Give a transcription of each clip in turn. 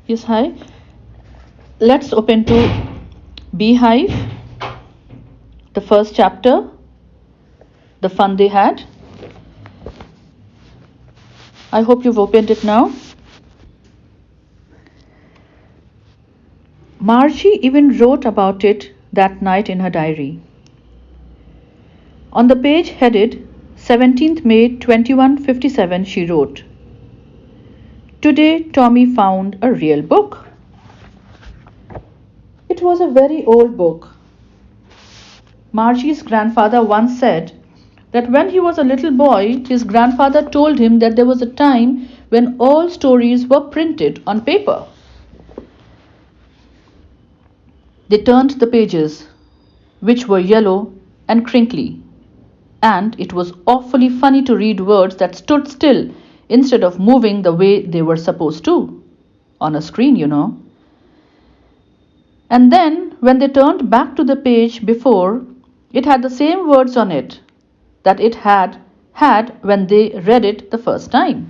Yes, hi. Let's open to Beehive, the first chapter, the fun they had. I hope you've opened it now. Margie even wrote about it that night in her diary. On the page headed 17th May 2157, she wrote, "Today Tommy found a real book." It was a very old book. Margie's grandfather once said that when he was a little boy, his grandfather told him that there was a time when all stories were printed on paper. They turned the pages, which were yellow and crinkly, and it was awfully funny to read words that stood still instead of moving the way they were supposed to. On a screen, you know. And then, when they turned back to the page before, it had the same words on it that it had when they read it the first time.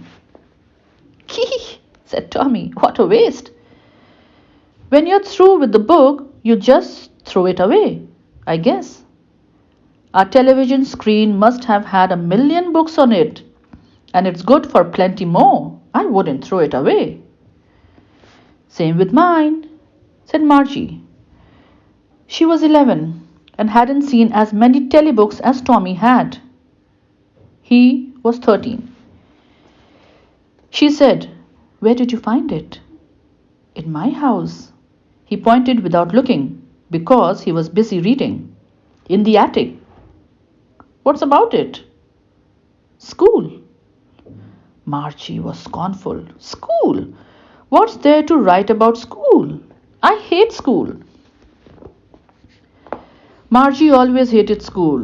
"Kee," said Tommy, "what a waste. When you're through with the book, you just throw it away, I guess. Our television screen must have had a million books on it, and it's good for plenty more. I wouldn't throw it away." "Same with mine," said Margie. She was 11 and hadn't seen as many telebooks as Tommy had. He was 13. She said, "Where did you find it?" "In my house." He pointed without looking, because he was busy reading. "In the attic." "What's about it?" "School." Margie was scornful. "School? What's there to write about school? I hate school." Margie always hated school,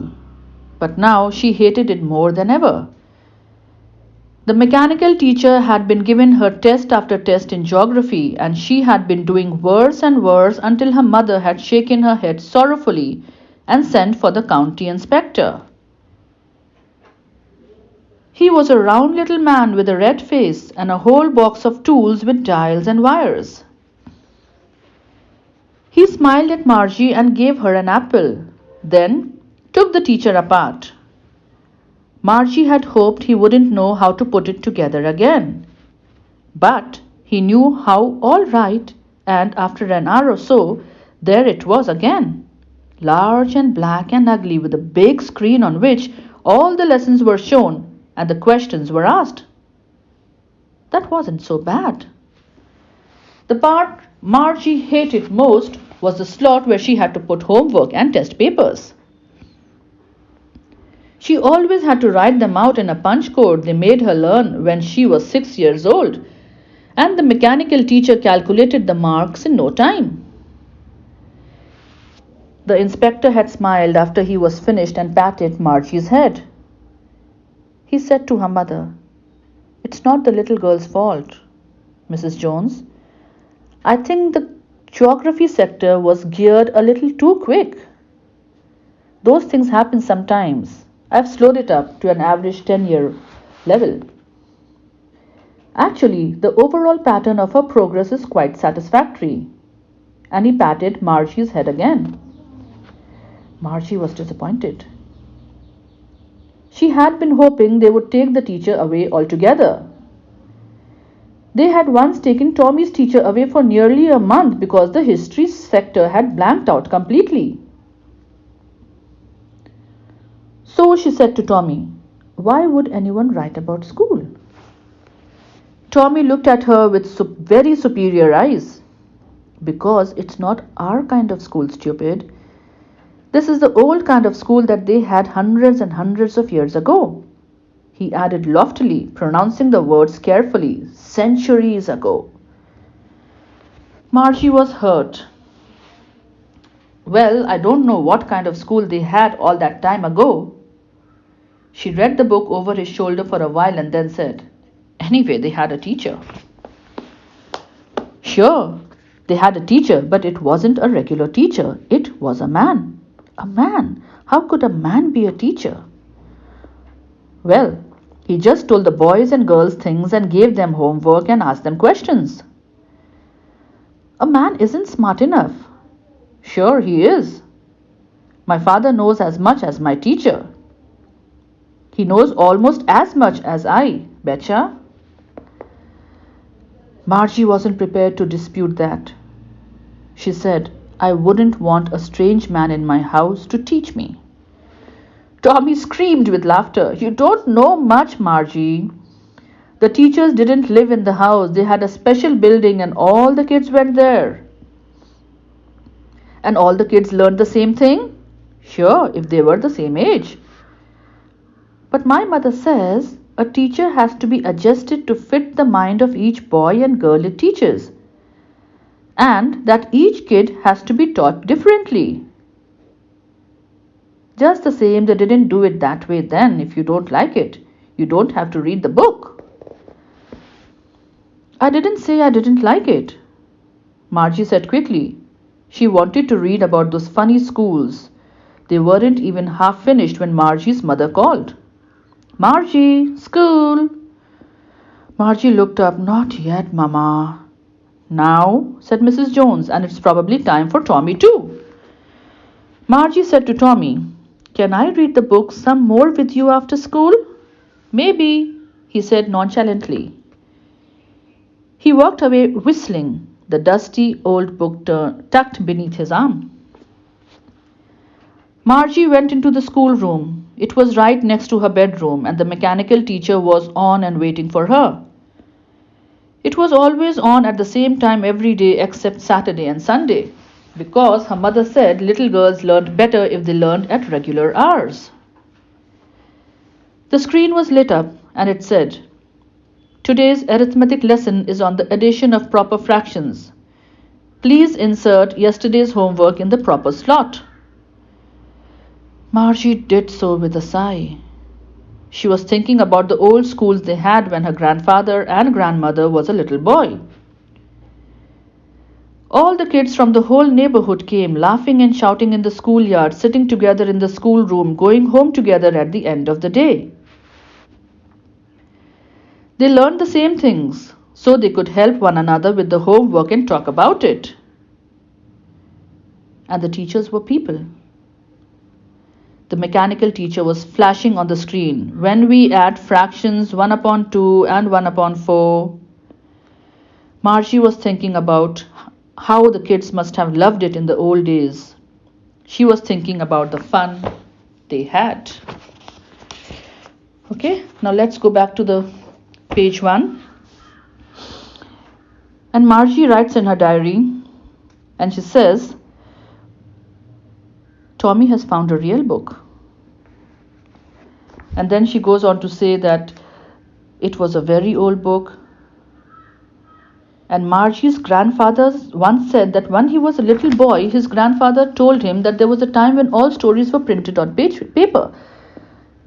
but now she hated it more than ever. The mechanical teacher had been giving her test after test in geography, and she had been doing worse and worse until her mother had shaken her head sorrowfully and sent for the county inspector. He was a round little man with a red face and a whole box of tools with dials and wires. He smiled at Margie and gave her an apple, then took the teacher apart. Margie had hoped he wouldn't know how to put it together again. But he knew how all right, and after an hour or so, there it was again, large and black and ugly, with a big screen on which all the lessons were shown and the questions were asked. That wasn't so bad. The part Margie hated most was the slot where she had to put homework and test papers. She always had to write them out in a punch code they made her learn when she was 6 years old, and the mechanical teacher calculated the marks in no time. The inspector had smiled after he was finished and patted Margie's head. He said to her mother, "It's not the little girl's fault, Mrs. Jones. I think the geography sector was geared a little too quick. Those things happen sometimes. I've slowed it up to an average 10-year level. Actually, the overall pattern of her progress is quite satisfactory." And he patted Margie's head again. Margie was disappointed. She had been hoping they would take the teacher away altogether. They had once taken Tommy's teacher away for nearly a month because the history sector had blanked out completely. So she said to Tommy, "Why would anyone write about school?" Tommy looked at her with very superior eyes. "Because it's not our kind of school, stupid. This is the old kind of school that they had hundreds and hundreds of years ago," he added loftily, pronouncing the words carefully, "centuries ago." Margie was hurt. "Well, I don't know what kind of school they had all that time ago." She read the book over his shoulder for a while and then said, "Anyway, they had a teacher." "Sure, they had a teacher, but it wasn't a regular teacher. It was a man." "A man? How could a man be a teacher?" "Well, he just told the boys and girls things and gave them homework and asked them questions." A man isn't smart enough. Sure, he is. My father knows as much as my teacher. He knows almost as much as I, betcha. Margie wasn't prepared to dispute that. She said, I wouldn't want a strange man in my house to teach me. Tommy screamed with laughter. You don't know much, Margie. The teachers didn't live in the house. They had a special building and all the kids went there. And all the kids learned the same thing? Sure, if they were the same age. But my mother says a teacher has to be adjusted to fit the mind of each boy and girl it teaches, and that each kid has to be taught differently. Just the same, they didn't do it that way then. If you don't like it, you don't have to read the book. I didn't say I didn't like it, Margie said quickly. She wanted to read about those funny schools. They weren't even half finished when Margie's mother called. Margie, school. Margie looked up. Not yet, Mama. Now, said Mrs. Jones, and it's probably time for Tommy too. Margie said to Tommy, Can I read the book some more with you after school? Maybe, he said nonchalantly. He walked away whistling, the dusty old book tucked beneath his arm. Margie went into the schoolroom. It was right next to her bedroom, and the mechanical teacher was on and waiting for her. It was always on at the same time every day except Saturday and Sunday, because her mother said little girls learned better if they learned at regular hours. The screen was lit up, and it said, Today's arithmetic lesson is on the addition of proper fractions. Please insert yesterday's homework in the proper slot. Margie did so with a sigh. She was thinking about the old schools they had when her grandfather and grandmother was a little boy. All the kids from the whole neighborhood came, laughing and shouting in the schoolyard, sitting together in the schoolroom, going home together at the end of the day. They learned the same things, so they could help one another with the homework and talk about it. And the teachers were people. The mechanical teacher was flashing on the screen. When we add fractions 1 upon 2 and 1 upon 4. Margie was thinking about how the kids must have loved it in the old days. She was thinking about the fun they had. Okay, now let's go back to the page 1. And Margie writes in her diary, and she says, Tommy has found a real book. And then she goes on to say that it was a very old book. And Margie's grandfather once said that when he was a little boy, his grandfather told him that there was a time when all stories were printed on paper.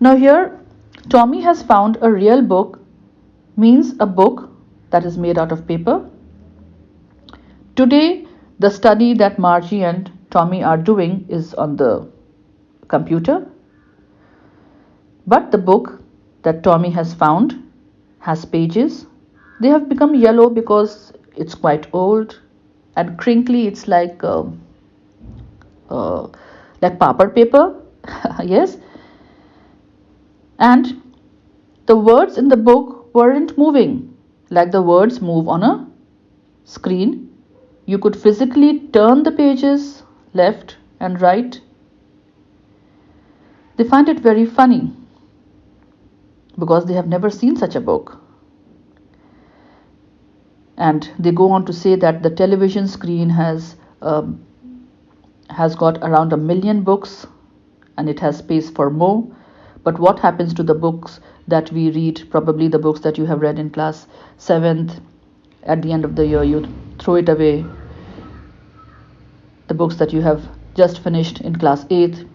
Now here, Tommy has found a real book means a book that is made out of paper. Today, the study that Margie and Tommy are doing is on the computer. But the book that Tommy has found has pages. They have become yellow because it's quite old, and crinkly. It's like paper paper. Yes. And the words in the book weren't moving like the words move on a screen. You could physically turn the pages left and right. They find it very funny because they have never seen such a book. And they go on to say that the television screen has got around 1 million books, and it has space for more. But what happens to the books that we read, probably the books that you have read in class 7th, at the end of the year you throw it away. The books that you have just finished in class 8th,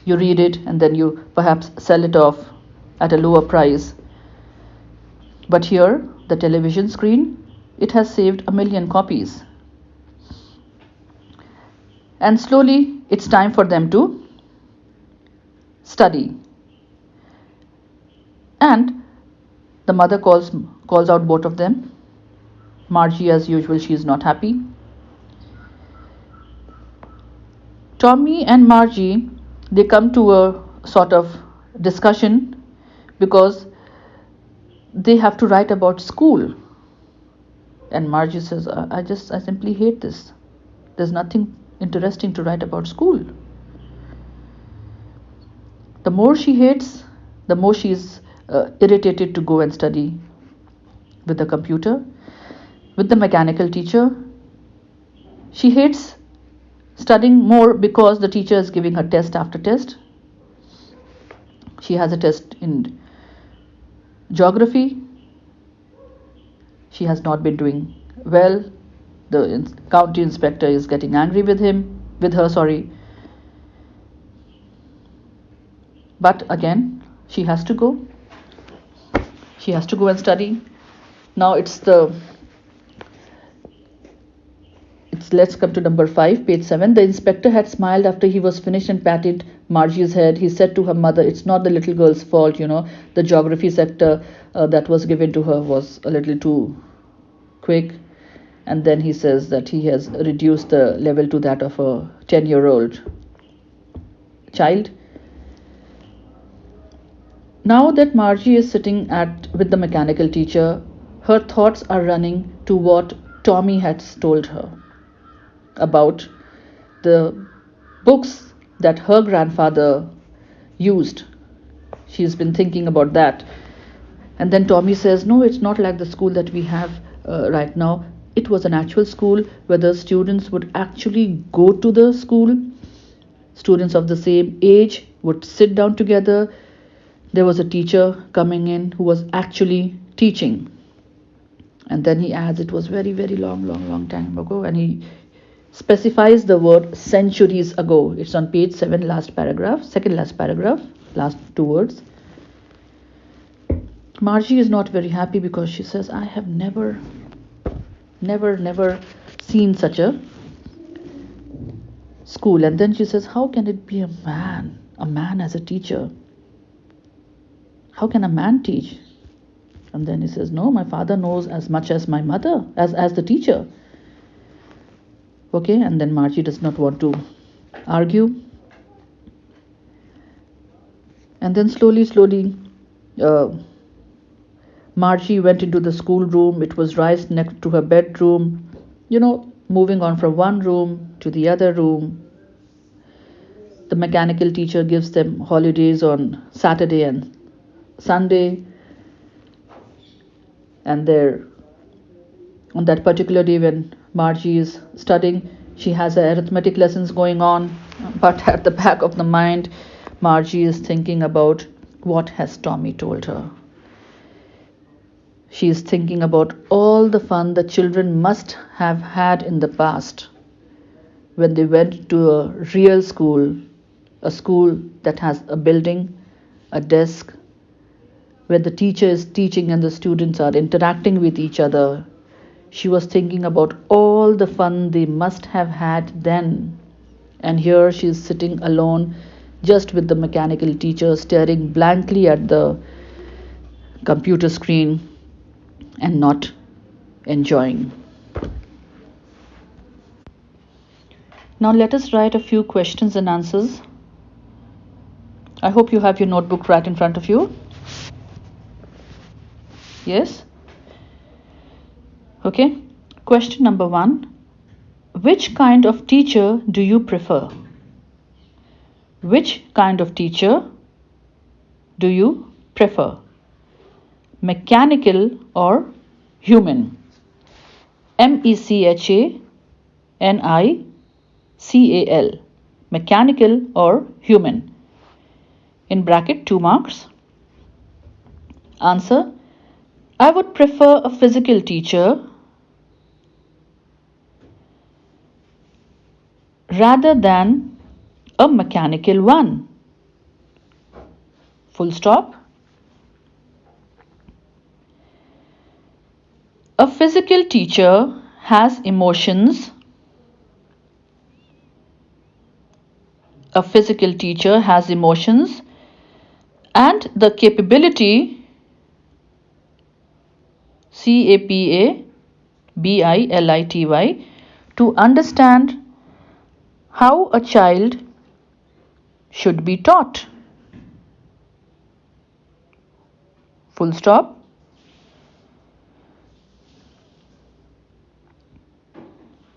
you read it and then you perhaps sell it off at a lower price. But here, the television screen, it has saved 1 million copies. And slowly, it's time for them to study. And the mother calls out both of them. Margie, as usual, she is not happy. Tommy and Margie, they come to a sort of discussion because they have to write about school. And Margie says, I simply hate this. There's nothing interesting to write about school. The more she hates, the more she is irritated to go and study with the computer, with the mechanical teacher. She hates studying more because the teacher is giving her test after test. She has a test in geography. She has not been doing well. The county inspector is getting angry with her. But again, she has to go. She has to go and study. Now let's come to number 5, page 7. The inspector had smiled after he was finished and patted Margie's head. He said to her mother, "It's not the little girl's fault, the geography sector that was given to her was a little too quick." And then he says that he has reduced the level to that of a 10-year-old child. Now that Margie is sitting with the mechanical teacher, her thoughts are running to what Tommy had told her about the books that her grandfather used. She's been thinking about that. And then Tommy says, "No, it's not like the school that we have right now. It was an actual school where the students would actually go to the school. Students of the same age would sit down together. There was a teacher coming in who was actually teaching." And then he adds, it was very, very long time ago. And he specifies the word centuries ago. It's on page 7, second last paragraph, last 2 words. Margie is not very happy because she says, "I have never seen such a school." And then she says, "How can it be a man as a teacher? How can a man teach?" And then he says, "No, my father knows as much as my mother, as the teacher." Okay, and then Margie does not want to argue. And then slowly, Margie went into the schoolroom. It was right next to her bedroom, moving on from one room to the other room. The mechanical teacher gives them holidays on Saturday and Sunday. And on that particular day when Margie is studying, she has her arithmetic lessons going on. But at the back of the mind, Margie is thinking about what has Tommy told her. She is thinking about all the fun the children must have had in the past when they went to a real school, a school that has a building, a desk, where the teacher is teaching and the students are interacting with each other. She was thinking about all the fun they must have had then. And here she is sitting alone, just with the mechanical teacher staring blankly at the computer screen and not enjoying. Now let us write a few questions and answers. I hope you have your notebook right in front of you. Yes? Okay. Question number 1. Which kind of teacher do you prefer? Which kind of teacher do you prefer? Mechanical or human? MECHANICAL. Mechanical or human? In bracket, 2 marks. Answer: I would prefer a physical teacher rather than a mechanical one. Full stop. A physical teacher has emotions. A physical teacher has emotions and the capability, CAPABILITY, to understand How a child should be taught. Full stop.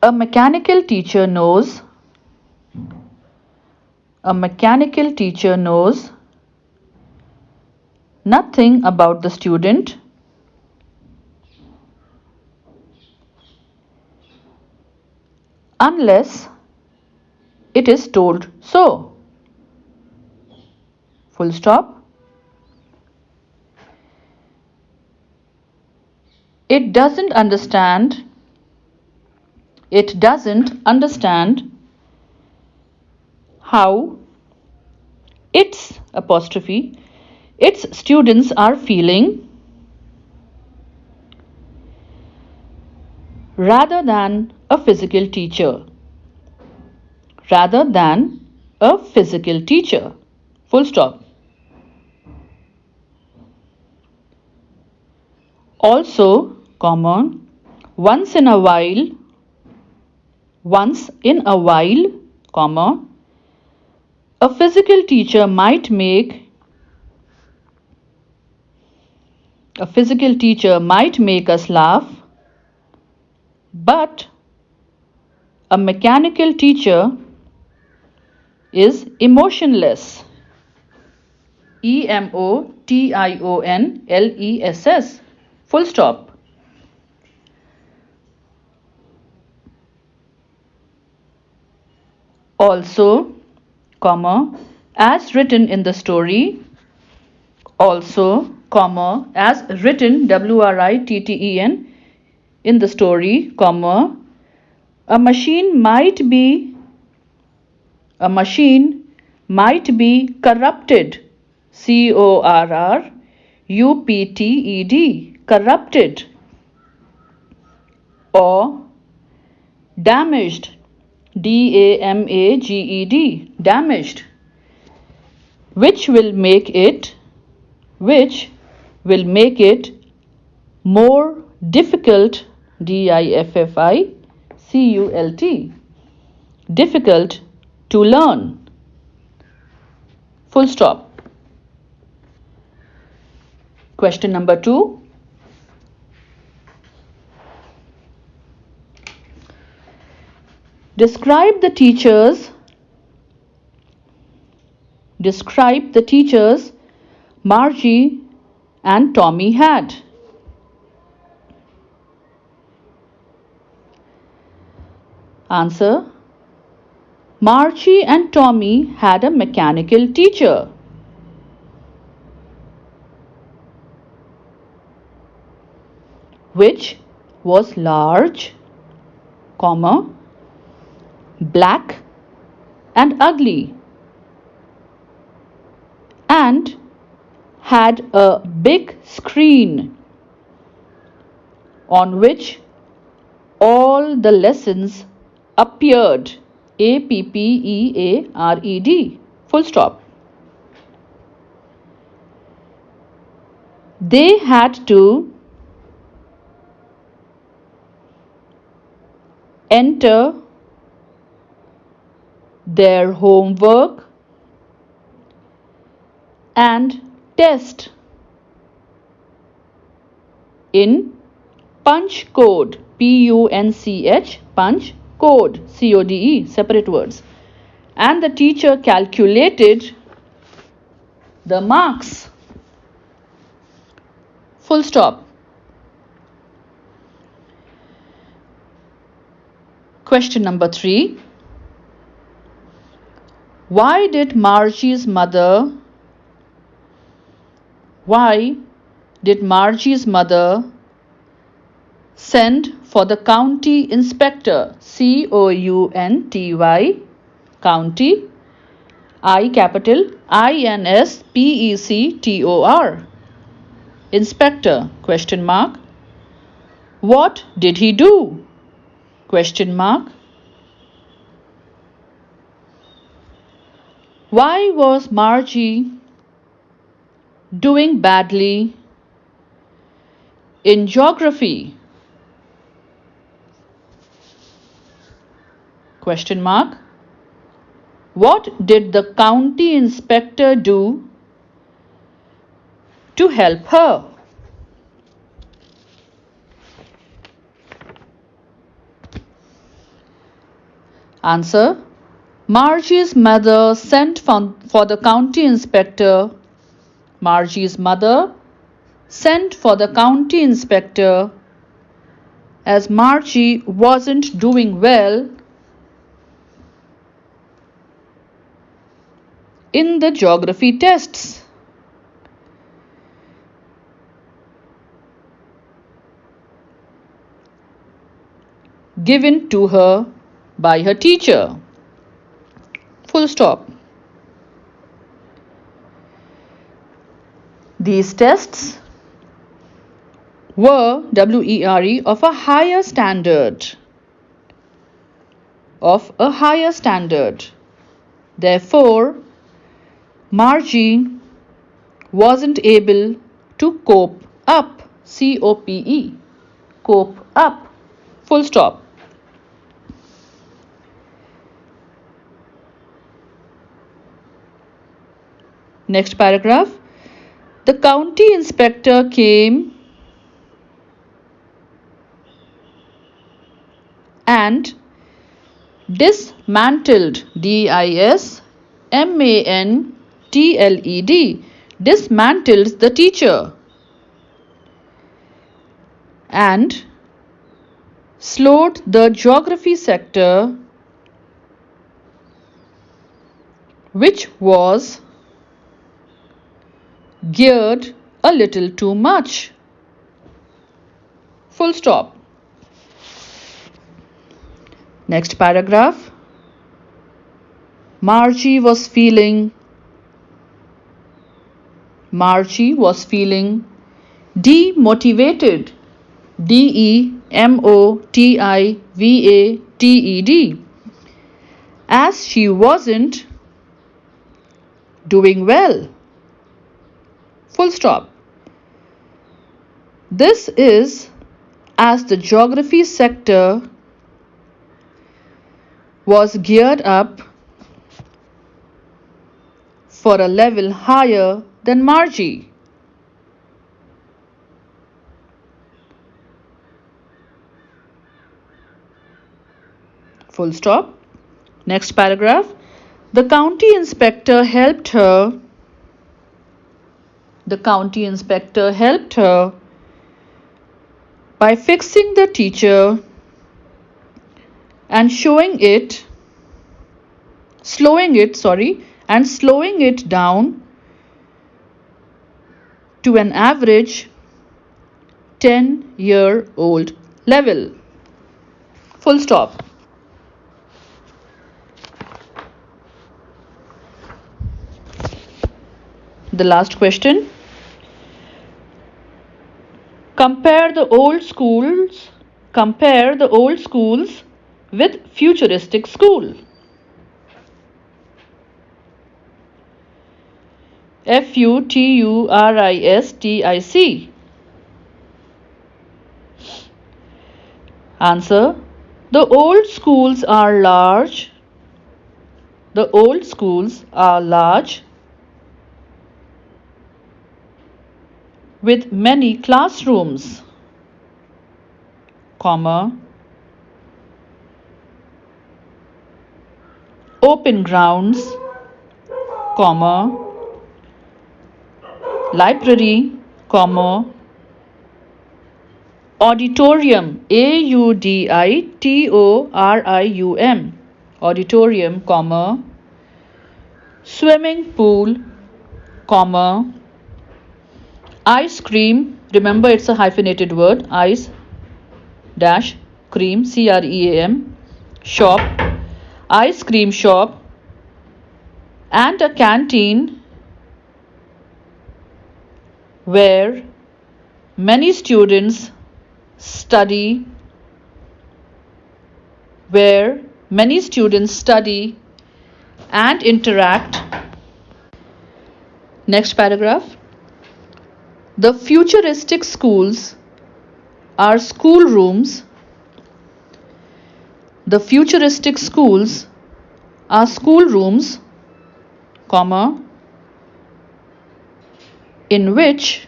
A mechanical teacher knows. A mechanical teacher knows nothing about the student unless it is told so. Full stop. It doesn't understand. It doesn't understand how its students are feeling rather than a physical teacher. Rather than a physical teacher. Full stop. Also, comma, once in a while, comma, a physical teacher might make us laugh, but a mechanical teacher is emotionless. EMOTIONLESS. Full stop. Also, comma, as written in the story. Also, comma, as written WRITTEN in the story, comma, a machine might be corrupted. CORRUPTED. Corrupted. Or damaged. DAMAGED. Damaged. Which will make it more difficult. DIFFICULT. Difficult to learn. Full stop. Question number 2. Describe the teachers Margie and Tommy had. Answer. Margie and Tommy had a mechanical teacher. Which was large, comma, black and ugly, and had a big screen on which all the lessons appeared. APPEARED. Full stop. They had to enter their homework and test in punch code. PUNCH. Punch code. CODE. Separate words. And the teacher calculated the marks. Full stop. Question number 3. Why did Margie's mother send for the county inspector? COUNTY. County. I capital INSPECTOR. Inspector. Question mark. What did he do? Question mark. Why was Margie doing badly in geography? Question mark. What did the county inspector do to help her? Answer. Margie's mother sent for the county inspector. Margie's mother sent for the county inspector as Margie wasn't doing well in the geography tests. Given to her by her teacher. Full stop. These tests were WERE of a higher standard. Therefore, Margie wasn't able to cope up. COPE. Cope up. Full stop. Next paragraph. The county inspector came and dismantled. DISMANTLED. Dismantled the teacher and slowed the geography sector, which was geared a little too much. Full stop. Next paragraph. Margie was feeling demotivated. DEMOTIVATED. As she wasn't doing well. Full stop. This is as the geography sector was geared up for a level higher than Margie. Full stop. Next paragraph. The county inspector helped her. The county inspector helped her by fixing the teacher and slowing it down to an average 10-year-old level. Full stop. The last question. Compare the old schools with futuristic school. FUTURISTIC. Answer. The old schools are large. With many classrooms, open grounds, library, auditorium, AUDITORIUM, auditorium, swimming pool, ice cream, remember it's a hyphenated word, ice dash cream, CREAM, shop, ice cream shop, and a canteen where many students study and interact. Next paragraph. The futuristic schools are schoolrooms. The futuristic schools are schoolrooms, in which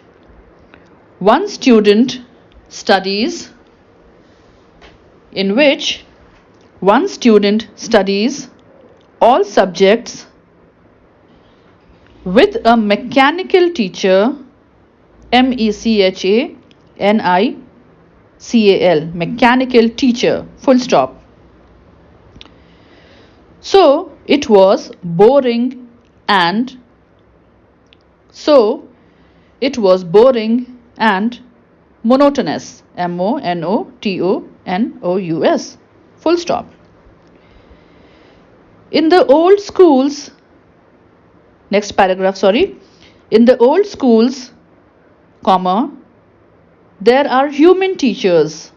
one student studies all subjects with a mechanical teacher, MECHANICAL, mechanical teacher, full stop. So it was boring and monotonous, MONOTONOUS, full stop. In the old schools, next paragraph, in the old schools, there are human teachers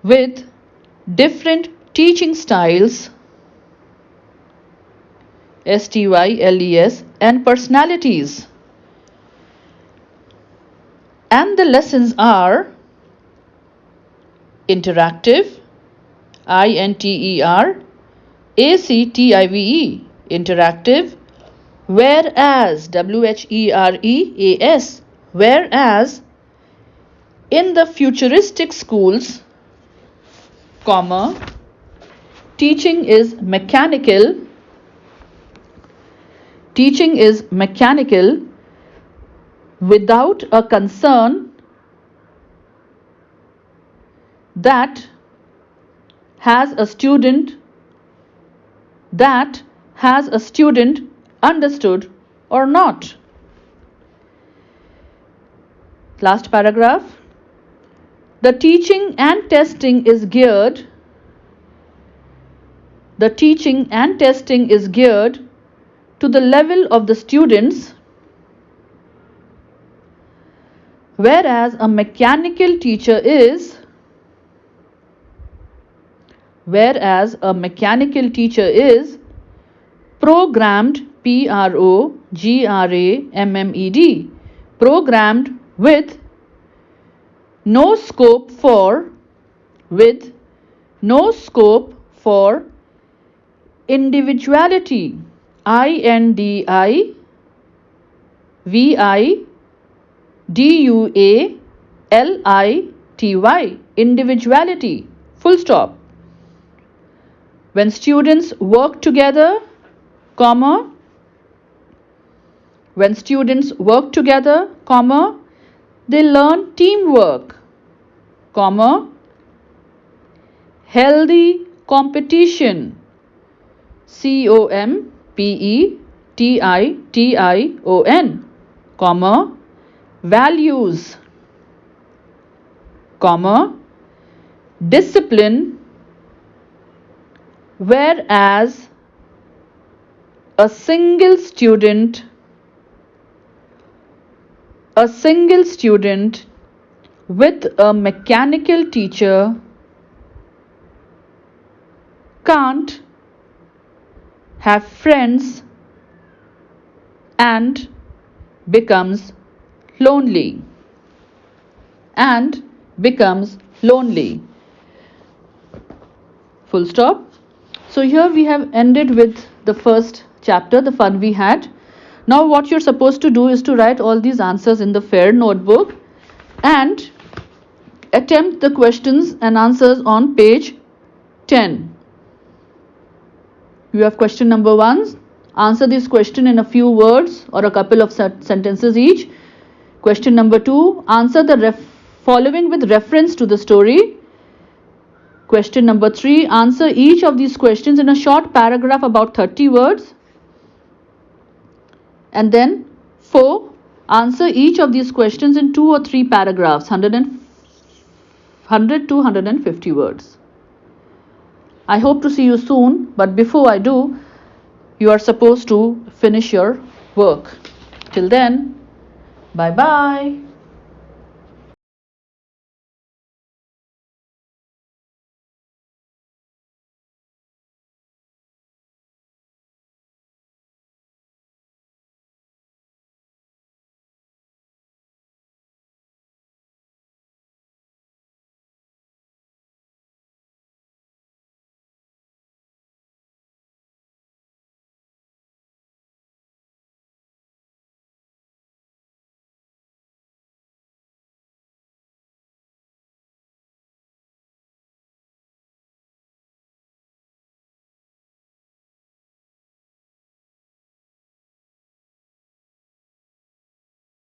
with different teaching styles, STYLES, and personalities. And the lessons are interactive, INTERACTIVE, interactive, whereas, WHEREAS, whereas in the futuristic schools, teaching is mechanical without a concern that has a student understood or not. Last paragraph. The teaching and testing is geared to the level of the students, whereas a mechanical teacher is programmed, PROGRAMMED, programmed with no scope for individuality, INDIVIDUALITY, individuality, full stop. When students work together, they learn teamwork, healthy competition, COMPETITION, values, discipline, whereas a single student with a mechanical teacher can't have friends and becomes lonely. Full stop. So here we have ended with the first chapter, the fun we had. Now what you're supposed to do is to write all these answers in the fair notebook and attempt the questions and answers on page 10. You have question number 1. Answer this question in a few words or a couple of sentences each. Question number 2. Answer the following with reference to the story. Question number 3. Answer each of these questions in a short paragraph about 30 words. And then 4. Answer each of these questions in 2 or 3 paragraphs, 100 to 150 words. I hope to see you soon, but before I do, you are supposed to finish your work. Till then, bye-bye.